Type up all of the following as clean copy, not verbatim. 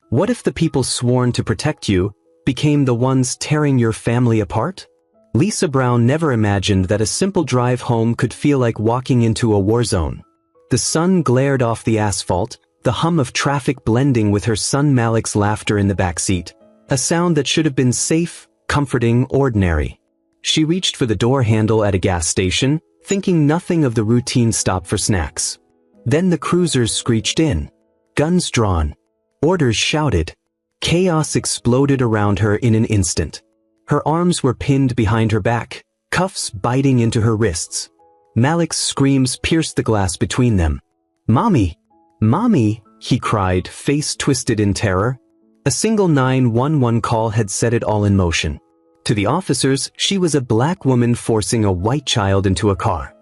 What if the people sworn to protect you became the ones tearing your family apart? Lisa Brown never imagined that a simple drive home could feel like walking into a war zone. The sun glared off the asphalt, the hum of traffic blending with her son Malik's laughter in the backseat, a sound that should have been safe, comforting, ordinary. She reached for the door handle at a gas station, thinking nothing of the routine stop for snacks. Then the cruisers screeched in. Guns drawn. Orders shouted. Chaos exploded around her in an instant. Her arms were pinned behind her back, cuffs biting into her wrists. Malik's screams pierced the glass between them. "Mommy! Mommy!" he cried, face twisted in terror. A single 911 call had set it all in motion. To the officers, she was a black woman forcing a white child into a car.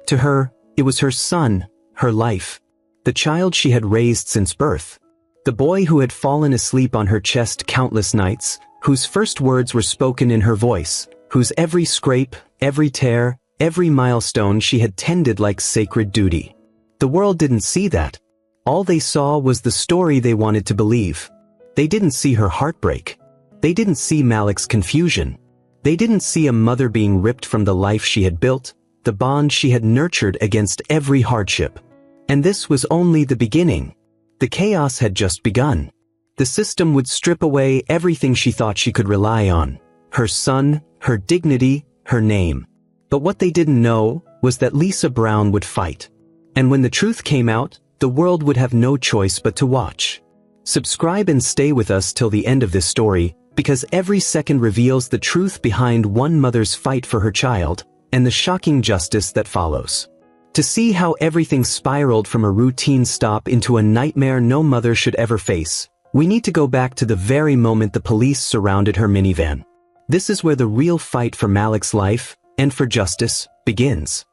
To her, it was her son, her life. The child she had raised since birth. The boy who had fallen asleep on her chest countless nights, whose first words were spoken in her voice, whose every scrape, every tear, every milestone she had tended like sacred duty. The world didn't see that. All they saw was the story they wanted to believe. They didn't see her heartbreak. They didn't see Malik's confusion. They didn't see a mother being ripped from the life she had built, the bond she had nurtured against every hardship. And this was only the beginning. The chaos had just begun. The system would strip away everything she thought she could rely on. Her son, her dignity, her name. But what they didn't know was that Lisa Brown would fight. And when the truth came out, the world would have no choice but to watch. Subscribe and stay with us till the end of this story, because every second reveals the truth behind one mother's fight for her child, and the shocking justice that follows. To see how everything spiraled from a routine stop into a nightmare no mother should ever face, we need to go back to the very moment the police surrounded her minivan. This is where the real fight for Malik's life, and for justice, begins.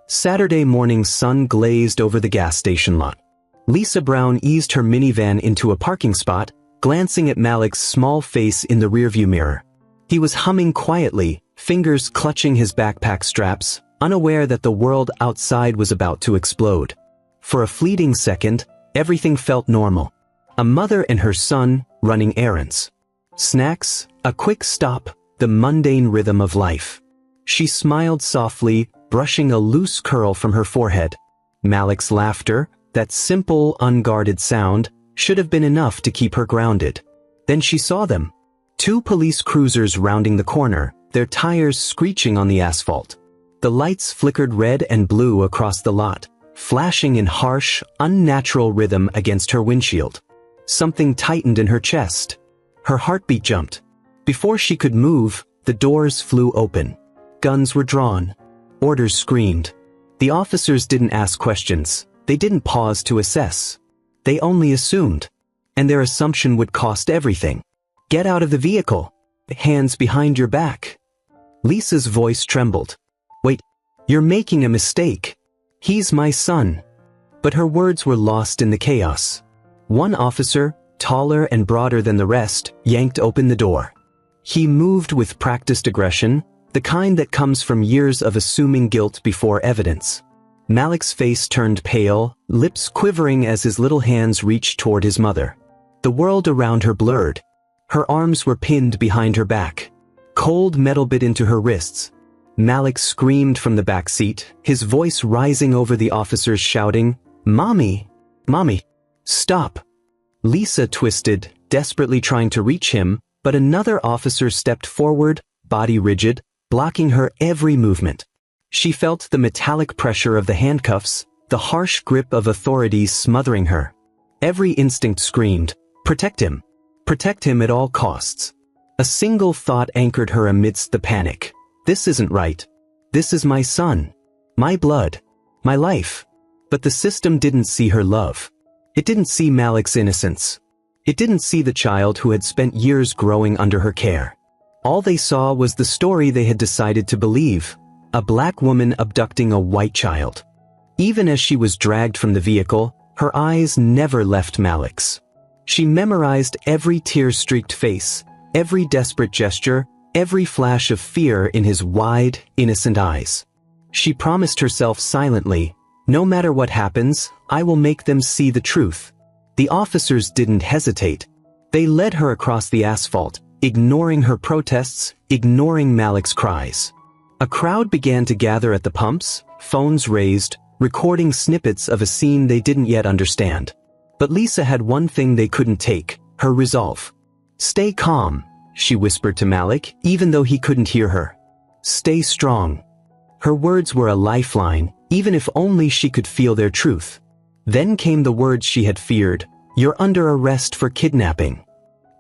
Saturday morning's sun glazed over the gas station lot. Lisa Brown eased her minivan into a parking spot, glancing at Malik's small face in the rearview mirror. He was humming quietly, fingers clutching his backpack straps, unaware that the world outside was about to explode. For a fleeting second, everything felt normal. A mother and her son running errands. Snacks, a quick stop, the mundane rhythm of life. She smiled softly, brushing a loose curl from her forehead. Malik's laughter, that simple, unguarded sound, should have been enough to keep her grounded. Then she saw them. Two police cruisers rounding the corner, their tires screeching on the asphalt. The lights flickered red and blue across the lot, flashing in harsh, unnatural rhythm against her windshield. Something tightened in her chest. Her heartbeat jumped. Before she could move, the doors flew open. Guns were drawn. Orders screamed. The officers didn't ask questions. They didn't pause to assess. They only assumed. And their assumption would cost everything. "Get out of the vehicle. Hands behind your back." Lisa's voice trembled. "Wait, you're making a mistake. He's my son." But her words were lost in the chaos. One officer, taller and broader than the rest, yanked open the door. He moved with practiced aggression, the kind that comes from years of assuming guilt before evidence. Malik's face turned pale, lips quivering as his little hands reached toward his mother. The world around her blurred. Her arms were pinned behind her back. Cold metal bit into her wrists. Malik screamed from the back seat, his voice rising over the officers shouting, "Mommy! Mommy! Stop!" Lisa twisted, desperately trying to reach him, but another officer stepped forward, body rigid, blocking her every movement. She felt the metallic pressure of the handcuffs, the harsh grip of authorities smothering her. Every instinct screamed, "Protect him! Protect him at all costs." A single thought anchored her amidst the panic. "This isn't right. This is my son. My blood. My life." But the system didn't see her love. It didn't see Malik's innocence. It didn't see the child who had spent years growing under her care. All they saw was the story they had decided to believe, a black woman abducting a white child. Even as she was dragged from the vehicle, her eyes never left Malik's. She memorized every tear-streaked face, every desperate gesture, every flash of fear in his wide, innocent eyes. She promised herself silently, "No matter what happens, I will make them see the truth." The officers didn't hesitate. They led her across the asphalt, ignoring her protests, ignoring Malik's cries. A crowd began to gather at the pumps, phones raised, recording snippets of a scene they didn't yet understand. But Lisa had one thing they couldn't take, her resolve. "Stay calm," she whispered to Malik, even though he couldn't hear her. "Stay strong." Her words were a lifeline, even if only she could feel their truth. Then came the words she had feared, "You're under arrest for kidnapping."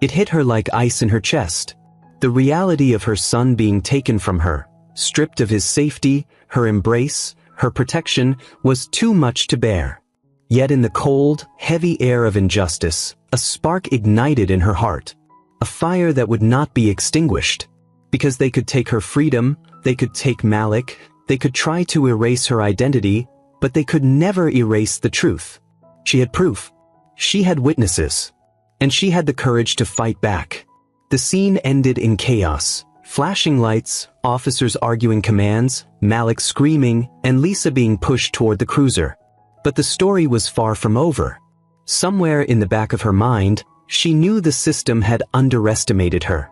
It hit her like ice in her chest. The reality of her son being taken from her, stripped of his safety, her embrace, her protection, was too much to bear. Yet in the cold, heavy air of injustice, a spark ignited in her heart. A fire that would not be extinguished. Because they could take her freedom, they could take Malik, they could try to erase her identity, but they could never erase the truth. She had proof. She had witnesses. And she had the courage to fight back. The scene ended in chaos. Flashing lights, officers arguing commands, Malik screaming, and Lisa being pushed toward the cruiser. But the story was far from over. Somewhere in the back of her mind, she knew the system had underestimated her.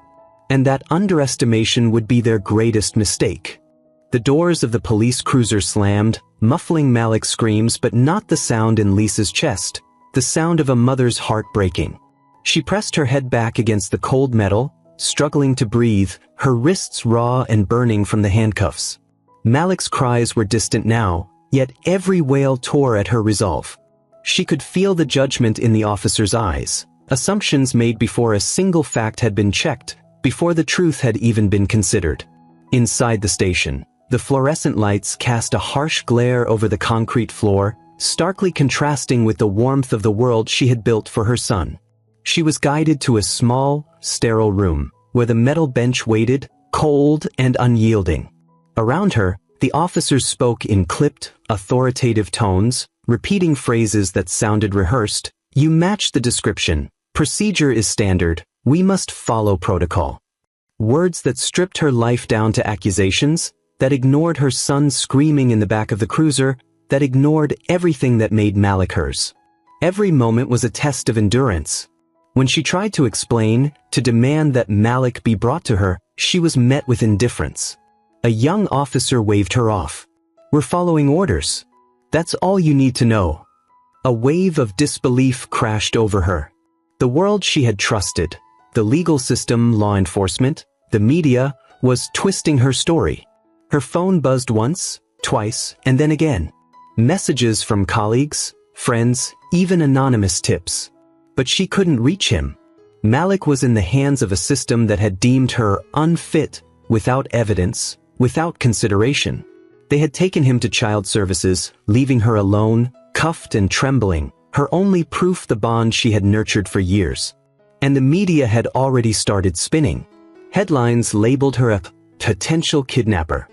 And that underestimation would be their greatest mistake. The doors of the police cruiser slammed, muffling Malik's screams, but not the sound in Lisa's chest, the sound of a mother's heart breaking. She pressed her head back against the cold metal, struggling to breathe, her wrists raw and burning from the handcuffs. Malik's cries were distant now, yet every wail tore at her resolve. She could feel the judgment in the officer's eyes, assumptions made before a single fact had been checked, before the truth had even been considered. Inside the station, the fluorescent lights cast a harsh glare over the concrete floor, starkly contrasting with the warmth of the world she had built for her son. She was guided to a small, sterile room, where the metal bench waited, cold and unyielding. Around her, the officers spoke in clipped, authoritative tones, repeating phrases that sounded rehearsed. "You match the description. Procedure is standard. We must follow protocol." Words that stripped her life down to accusations, that ignored her son screaming in the back of the cruiser, that ignored everything that made Malik hers. Every moment was a test of endurance. When she tried to explain, to demand that Malik be brought to her, she was met with indifference. A young officer waved her off. "We're following orders. That's all you need to know." A wave of disbelief crashed over her. The world she had trusted, the legal system, law enforcement, the media, was twisting her story. Her phone buzzed once, twice, and then again. Messages from colleagues, friends, even anonymous tips. But she couldn't reach him. Malik was in the hands of a system that had deemed her unfit, without evidence, without consideration. They had taken him to child services, leaving her alone, cuffed and trembling, her only proof the bond she had nurtured for years. And the media had already started spinning. Headlines labeled her a potential kidnapper.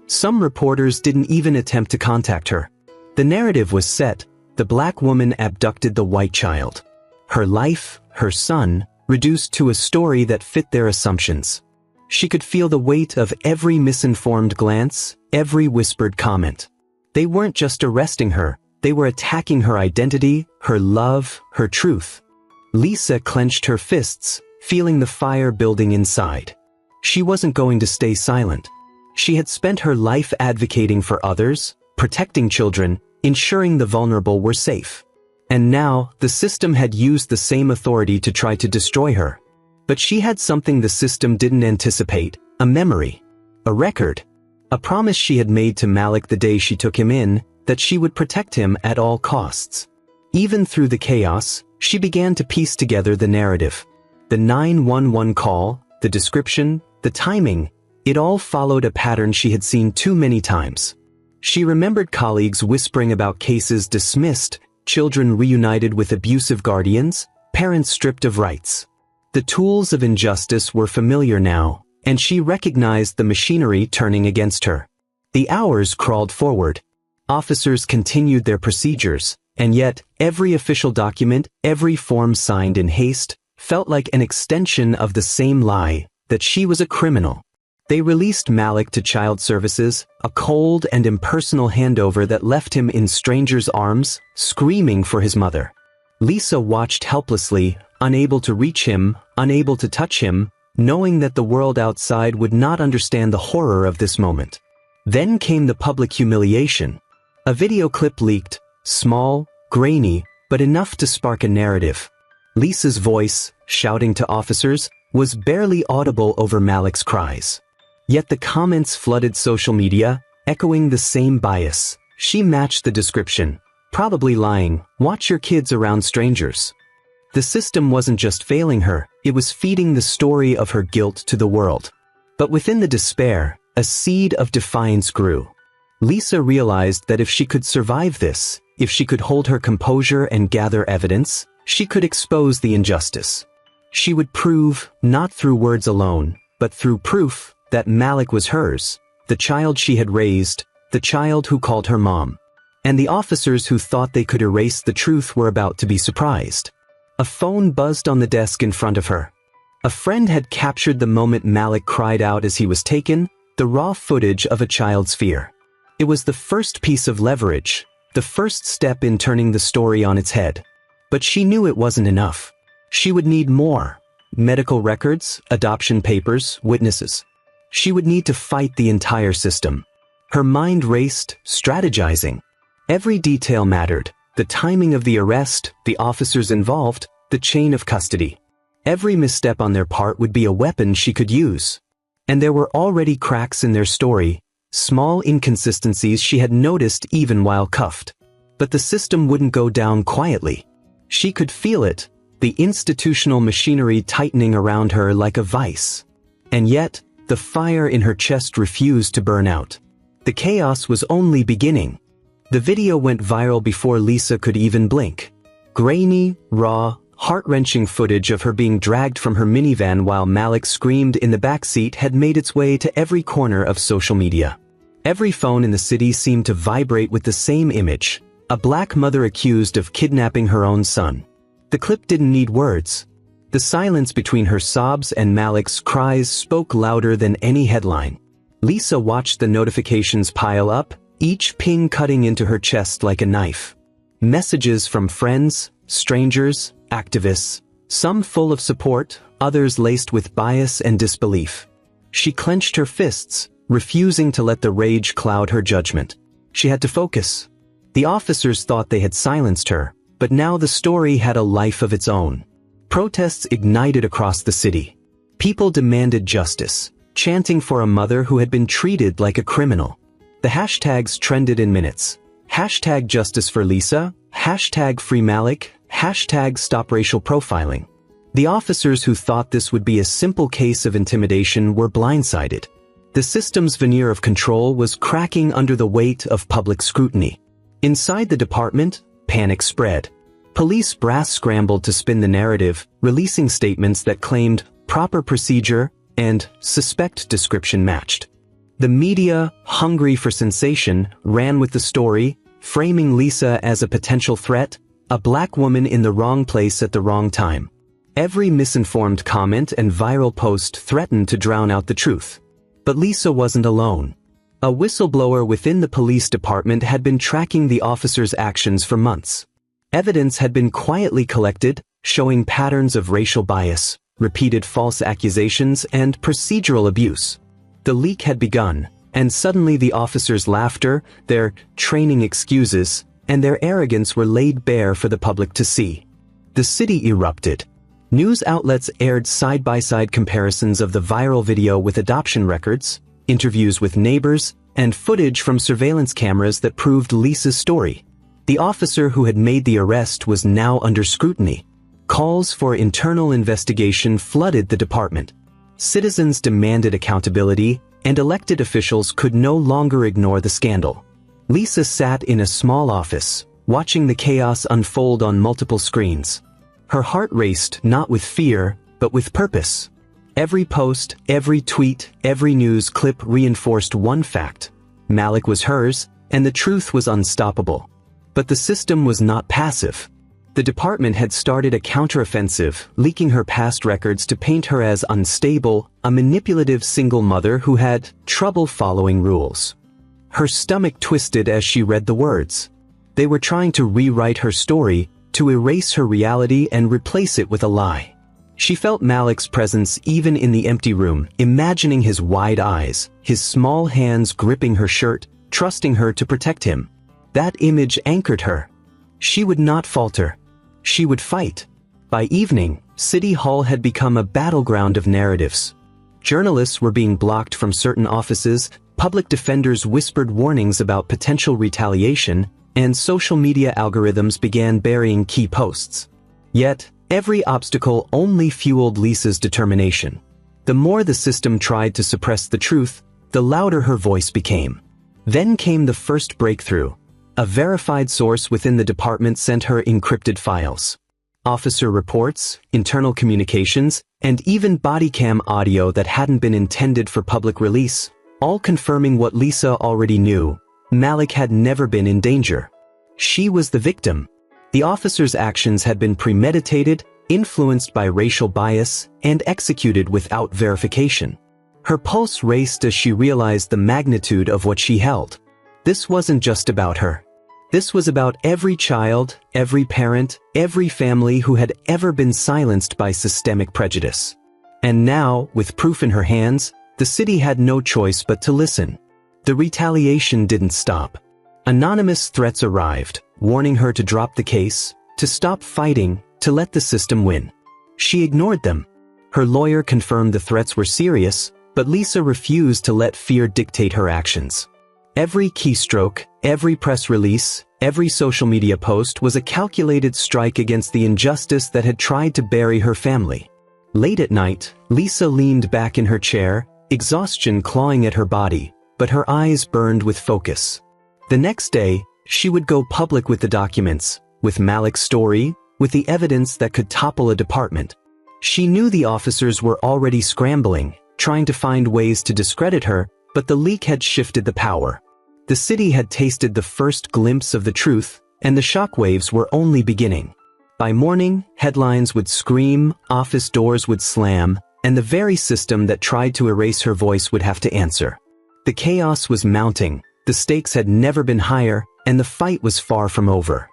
Some reporters didn't even attempt to contact her. The narrative was set: the black woman abducted the white child. Her life, her son, reduced to a story that fit their assumptions. She could feel the weight of every misinformed glance, every whispered comment. They weren't just arresting her, they were attacking her identity, her love, her truth. Lisa clenched her fists, feeling the fire building inside. She wasn't going to stay silent. She had spent her life advocating for others, protecting children, ensuring the vulnerable were safe. And now, the system had used the same authority to try to destroy her. But she had something the system didn't anticipate: a memory, a record, a promise she had made to Malik the day she took him in, that she would protect him at all costs. Even through the chaos, she began to piece together the narrative. The 911 call, the description, the timing, it all followed a pattern she had seen too many times. She remembered colleagues whispering about cases dismissed, children reunited with abusive guardians, parents stripped of rights. The tools of injustice were familiar now, and she recognized the machinery turning against her. The hours crawled forward. Officers continued their procedures, and yet every official document, every form signed in haste, felt like an extension of the same lie, that she was a criminal. They released Malik to child services, a cold and impersonal handover that left him in strangers' arms, screaming for his mother. Lisa watched helplessly, unable to reach him, unable to touch him, knowing that the world outside would not understand the horror of this moment. Then came the public humiliation. A video clip leaked, small, grainy, but enough to spark a narrative. Lisa's voice, shouting to officers, was barely audible over Malik's cries. Yet the comments flooded social media, echoing the same bias. She matched the description. Probably lying, watch your kids around strangers. The system wasn't just failing her, it was feeding the story of her guilt to the world. But within the despair, a seed of defiance grew. Lisa realized that if she could survive this, if she could hold her composure and gather evidence, she could expose the injustice. She would prove, not through words alone, but through proof, that Malik was hers, the child she had raised, the child who called her mom. And the officers who thought they could erase the truth were about to be surprised. A phone buzzed on the desk in front of her. A friend had captured the moment Malik cried out as he was taken, the raw footage of a child's fear. It was the first piece of leverage, the first step in turning the story on its head. But she knew it wasn't enough. She would need more. Medical records, adoption papers, witnesses. She would need to fight the entire system. Her mind raced, strategizing. Every detail mattered. The timing of the arrest, the officers involved, the chain of custody. Every misstep on their part would be a weapon she could use. And there were already cracks in their story, small inconsistencies she had noticed even while cuffed. But the system wouldn't go down quietly. She could feel it, the institutional machinery tightening around her like a vice. And yet, the fire in her chest refused to burn out. The chaos was only beginning. The video went viral before Lisa could even blink. Grainy, raw, heart-wrenching footage of her being dragged from her minivan while Malik screamed in the backseat had made its way to every corner of social media. Every phone in the city seemed to vibrate with the same image, a black mother accused of kidnapping her own son. The clip didn't need words. The silence between her sobs and Malik's cries spoke louder than any headline. Lisa watched the notifications pile up, each ping cutting into her chest like a knife. Messages from friends, strangers, activists, some full of support, others laced with bias and disbelief. She clenched her fists, refusing to let the rage cloud her judgment. She had to focus. The officers thought they had silenced her, but now the story had a life of its own. Protests ignited across the city. People demanded justice, chanting for a mother who had been treated like a criminal. The hashtags trended in minutes. Hashtag justice for Lisa, hashtag free Malik, hashtag stop racial profiling. The officers who thought this would be a simple case of intimidation were blindsided. The system's veneer of control was cracking under the weight of public scrutiny. Inside the department, panic spread. Police brass scrambled to spin the narrative, releasing statements that claimed proper procedure and suspect description matched. The media, hungry for sensation, ran with the story, framing Lisa as a potential threat, a black woman in the wrong place at the wrong time. Every misinformed comment and viral post threatened to drown out the truth. But Lisa wasn't alone. A whistleblower within the police department had been tracking the officers' actions for months. Evidence had been quietly collected, showing patterns of racial bias, repeated false accusations, and procedural abuse. The leak had begun, and suddenly the officers' laughter, their training excuses, and their arrogance were laid bare for the public to see. The city erupted. News outlets aired side-by-side comparisons of the viral video with adoption records, interviews with neighbors, and footage from surveillance cameras that proved Lisa's story. The officer who had made the arrest was now under scrutiny. Calls for internal investigation flooded the department. Citizens demanded accountability, and elected officials could no longer ignore the scandal. Lisa sat in a small office, watching the chaos unfold on multiple screens. Her heart raced not with fear, but with purpose. Every post, every tweet, every news clip reinforced one fact. Malik was hers, and the truth was unstoppable. But the system was not passive. The department had started a counteroffensive, leaking her past records to paint her as unstable, a manipulative single mother who had trouble following rules. Her stomach twisted as she read the words. They were trying to rewrite her story, to erase her reality and replace it with a lie. She felt Malik's presence even in the empty room, imagining his wide eyes, his small hands gripping her shirt, trusting her to protect him. That image anchored her. She would not falter. She would fight. By evening, City Hall had become a battleground of narratives. Journalists were being blocked from certain offices, public defenders whispered warnings about potential retaliation, and social media algorithms began burying key posts. Yet, every obstacle only fueled Lisa's determination. The more the system tried to suppress the truth, the louder her voice became. Then came the first breakthrough. A verified source within the department sent her encrypted files. Officer reports, internal communications, and even body cam audio that hadn't been intended for public release, all confirming what Lisa already knew: Malik had never been in danger. She was the victim. The officer's actions had been premeditated, influenced by racial bias, and executed without verification. Her pulse raced as she realized the magnitude of what she held. This wasn't just about her. This was about every child, every parent, every family who had ever been silenced by systemic prejudice. And now, with proof in her hands, the city had no choice but to listen. The retaliation didn't stop. Anonymous threats arrived, warning her to drop the case, to stop fighting, to let the system win. She ignored them. Her lawyer confirmed the threats were serious, but Lisa refused to let fear dictate her actions. Every keystroke, every press release, every social media post was a calculated strike against the injustice that had tried to bury her family. Late at night, Lisa leaned back in her chair, exhaustion clawing at her body, but her eyes burned with focus. The next day, she would go public with the documents, with Malik's story, with the evidence that could topple a department. She knew the officers were already scrambling, trying to find ways to discredit her, but the leak had shifted the power. The city had tasted the first glimpse of the truth, and the shockwaves were only beginning. By morning, headlines would scream, office doors would slam, and the very system that tried to erase her voice would have to answer. The chaos was mounting, the stakes had never been higher, and the fight was far from over.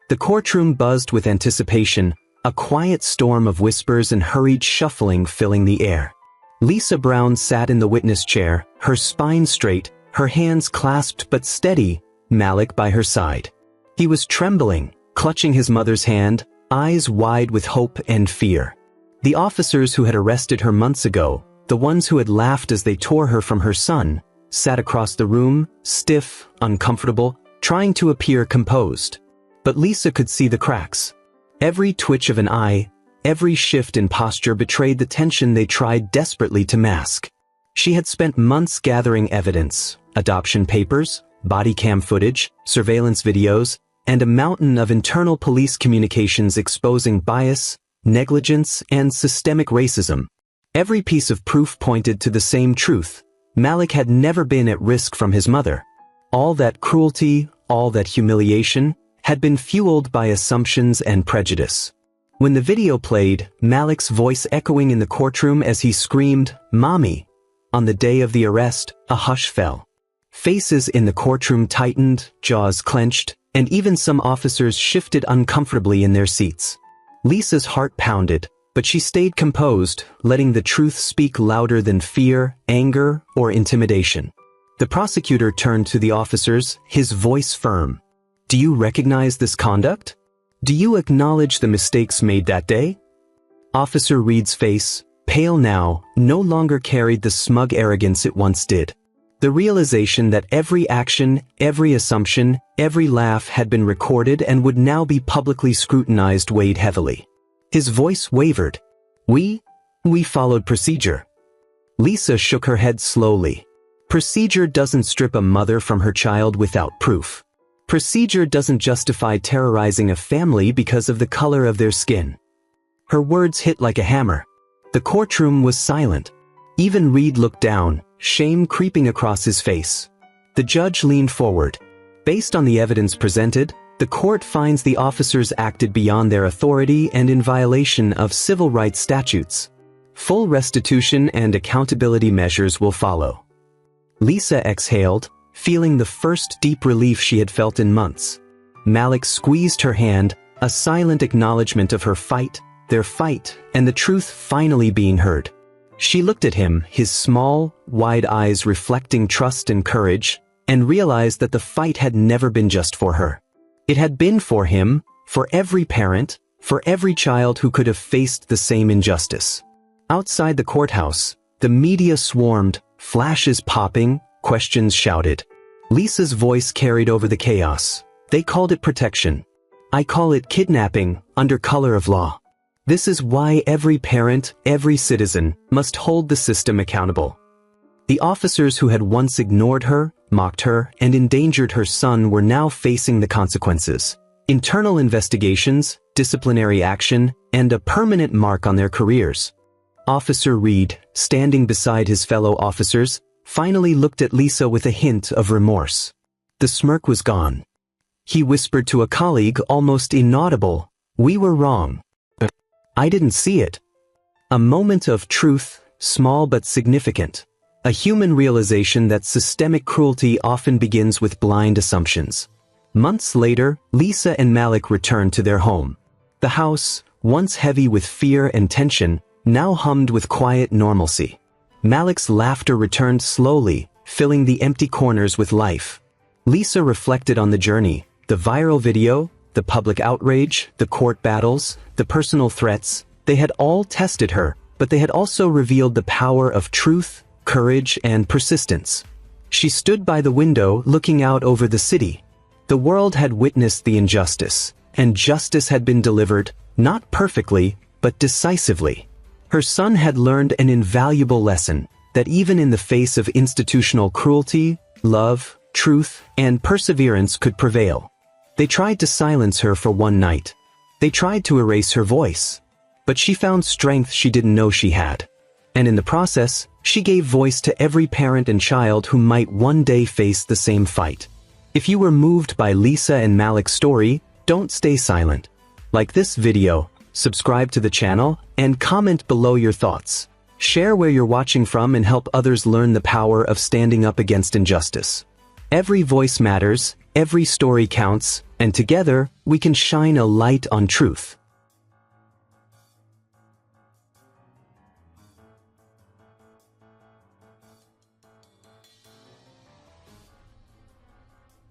The courtroom buzzed with anticipation, a quiet storm of whispers and hurried shuffling filling the air. Lisa Brown sat in the witness chair, her spine straight, her hands clasped but steady, Malik by her side. He was trembling, clutching his mother's hand, eyes wide with hope and fear. The officers who had arrested her months ago, the ones who had laughed as they tore her from her son, sat across the room, stiff, uncomfortable, trying to appear composed. But Lisa could see the cracks. Every twitch of an eye, every shift in posture betrayed the tension they tried desperately to mask. She had spent months gathering evidence, adoption papers, body cam footage, surveillance videos, and a mountain of internal police communications exposing bias, negligence, and systemic racism. Every piece of proof pointed to the same truth: Malik had never been at risk from his mother. All that cruelty, all that humiliation, had been fueled by assumptions and prejudice. When the video played, Malik's voice echoing in the courtroom as he screamed, "Mommy!" On the day of the arrest, a hush fell. Faces in the courtroom tightened, jaws clenched, and even some officers shifted uncomfortably in their seats. Lisa's heart pounded, but she stayed composed, letting the truth speak louder than fear, anger, or intimidation. The prosecutor turned to the officers, his voice firm. "Do you recognize this conduct? Do you acknowledge the mistakes made that day?" Officer Reed's face, pale now, no longer carried the smug arrogance it once did. The realization that every action, every assumption, every laugh had been recorded and would now be publicly scrutinized weighed heavily. His voice wavered. We followed procedure." Lisa shook her head slowly. Procedure doesn't strip a mother from her child without proof. Procedure doesn't justify terrorizing a family because of the color of their skin. Her words hit like a hammer. The courtroom was silent. Even Reed looked down, shame creeping across his face. The judge leaned forward. "Based on the evidence presented, the court finds the officers acted beyond their authority and in violation of civil rights statutes. Full restitution and accountability measures will follow." Lisa exhaled, feeling the first deep relief she had felt in months. Malik squeezed her hand, A silent acknowledgement of her fight, their fight, and the truth finally being heard. She looked at him, his small, wide eyes reflecting trust and courage, and realized that the fight had never been just for her. It had been for him, for every parent, for every child who could have faced the same injustice. Outside the courthouse, the media swarmed, flashes popping, questions shouted. Lisa's voice carried over the chaos. They called it protection. I call it kidnapping, under color of law. This is why every parent, every citizen, must hold the system accountable. The officers who had once ignored her, mocked her, and endangered her son were now facing the consequences. Internal investigations, disciplinary action, and a permanent mark on their careers. Officer Reed, standing beside his fellow officers, finally looked at Lisa with a hint of remorse. The smirk was gone. He whispered to a colleague, almost inaudible, "We were wrong. I didn't see it." A moment of truth, small but significant. A human realization that systemic cruelty often begins with blind assumptions. Months later, Lisa and Malik returned to their home. The house, once heavy with fear and tension, now hummed with quiet normalcy. Malik's laughter returned slowly, filling the empty corners with life. Lisa reflected on the journey, the viral video, the public outrage, the court battles, the personal threats. They had all tested her, but they had also revealed the power of truth, courage, and persistence. She stood by the window looking out over the city. The world had witnessed the injustice, and justice had been delivered, not perfectly, but decisively. Her son had learned an invaluable lesson, that even in the face of institutional cruelty, love, truth, and perseverance could prevail. They tried to silence her for one night. They tried to erase her voice. But she found strength she didn't know she had. And in the process, she gave voice to every parent and child who might one day face the same fight. If you were moved by Lisa and Malik's story, don't stay silent. Like this video, subscribe to the channel, and comment below your thoughts. Share where you're watching from and help others learn the power of standing up against injustice. Every voice matters, every story counts, and together, we can shine a light on truth.